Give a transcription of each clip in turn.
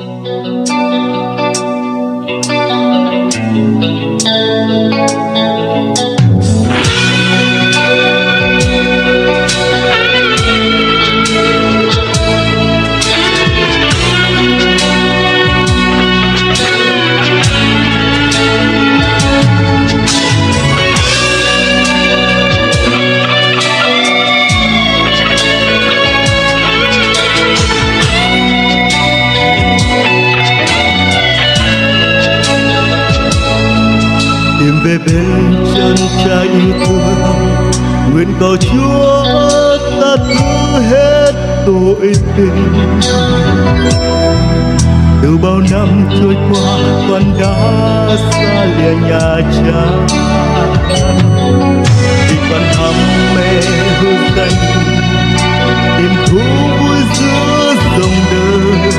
tìm về bên chân cha yêu thương, nguyện cầu Chúa ta thứ hết tội tình. Từ bao năm trôi qua con đã xa lìa nhà cha, vì con hăm mê hương danh tìm thú vui giữa dòng đời.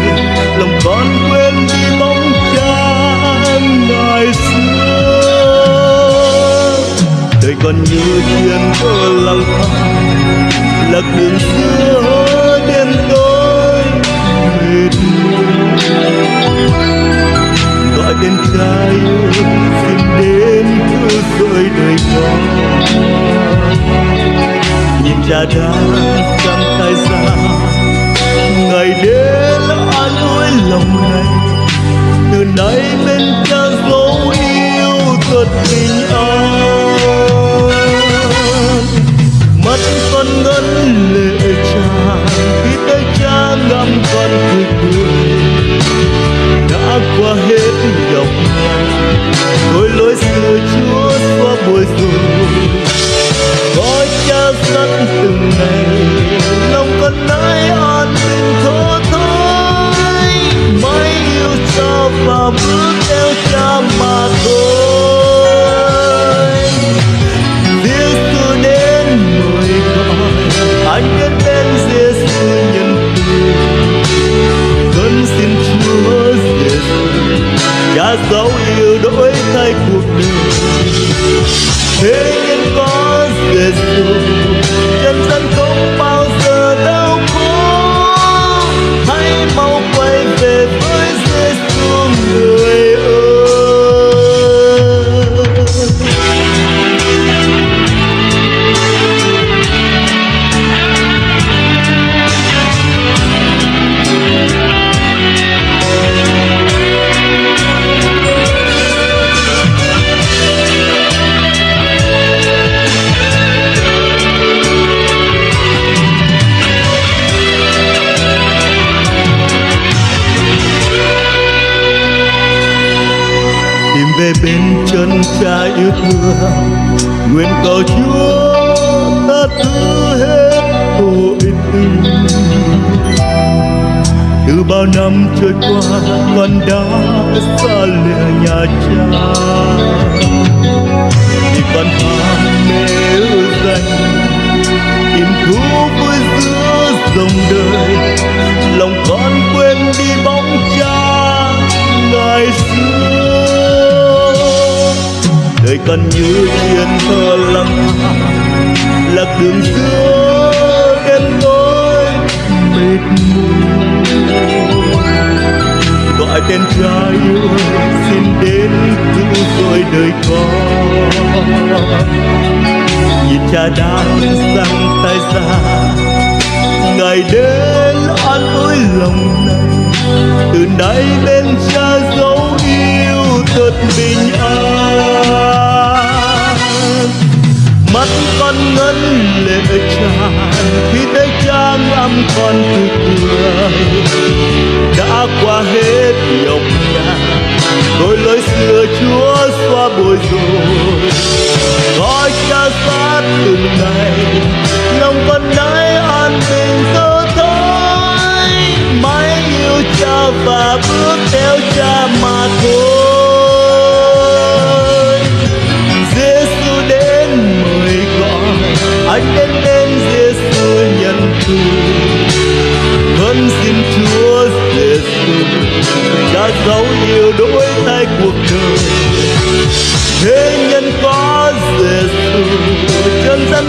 Lòng con quên đi bóng cha ngày xưa, đời còn như chuyện thơ lang thang lạc đường giữa đêm tối mệt mỏi. Gọi tên cha yêu xin đến thứ rơi đời con. Nhìn cha đã sang tay xa, ngày đến an ủi lòng này. Từ nay bên cha dấu yêu thật bình an. Mắt con ngấn lệ tràn khi thấy cha ngắm con cười cười. Đã qua hết nhọc nhằn, đôi lối xưa Chúa xóa bụi rồi. Có cha dắt từng ngày, lòng con nay an bình thở thôi. Mãi yêu cha và bước theo cha mà thôi. Giêsu đến mời gọi, anh biết đến Giêsu nhân từ. Con xin Chúa Giêsu, cha dấu yêu đổi thay cuộc đời. Thế nhưng có Giêsu, chân dân không bao giờ đau khổ. Hãy mau quay về với Giêsu người ơi. Tìm về bên chân cha yêu thương, nguyện cầu Chúa ta thứ hết tội tình. Từ bao năm trôi qua con đã xa lìa nhà cha, vì con ham mê danh tìm thú vui giữa dòng đời. Lòng con quên đi bóng cha ngày xưa, đời còn như chuyện thơ lang thang lạc đường giữa đêm tối mệt mỏi. Gọi tên cha yêu xin đến cứu rỗi đời con. Nhìn cha đang giang tay ra, ngày đến an ủi lòng này. Từ nay bên cha dấu yêu thật bình an. Mắt con ngấn lệ tràn khi thấy cha ngắm con cười cười. Đã qua hết nhọc nhằn, đôi lối xưa Chúa xóa bụi rồi. Gói cha sát từng ngày, lòng con nay an bình thơ thôi. Mãi yêu cha và bước theo cha mà thôi. Giêsu đến mời gọi, anh đến Giêsu nhân từ. Con xin Chúa Giêsu, cha dấu yêu đổi thay cuộc đời. Thế nhân có Giêsu, chân dân